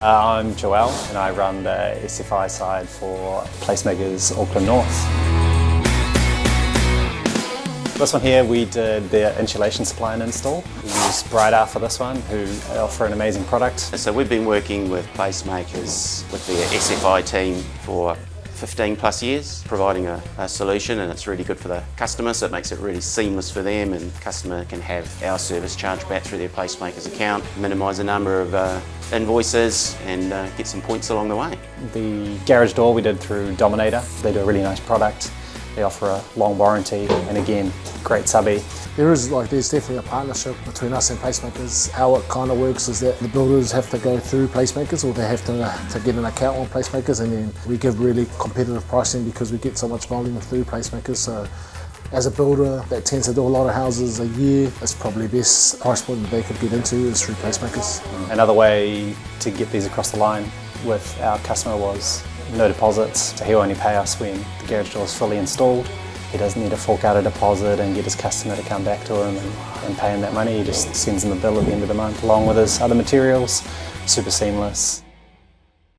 I'm Joel and I run the SFI side for Placemakers Auckland North. This one here we did their insulation supply and install. We used Brightar for this one, who offer an amazing product. So we've been working with Placemakers with the SFI team for 15 plus years, providing a solution, and it's really good for the customer, so it makes it really seamless for them, and the customer can have our service charged back through their Placemakers account, minimise the number of invoices and get some points along the way. The garage door we did through Dominator. They do a really nice product. They offer a long warranty and again, great subby. There's definitely a partnership between us and Placemakers. How it kind of works is that the builders have to go through Placemakers, or they have to get an account on Placemakers, and then we give really competitive pricing because we get so much volume through Placemakers. So as a builder that tends to do a lot of houses a year, it's probably the best price point that they could get into is through Placemakers. Another way to get these across the line with our customer was no deposits. So he'll only pay us when the garage door is fully installed. He doesn't need to fork out a deposit and get his customer to come back to him and pay him that money. He just sends them a bill at the end of the month along with his other materials. Super seamless.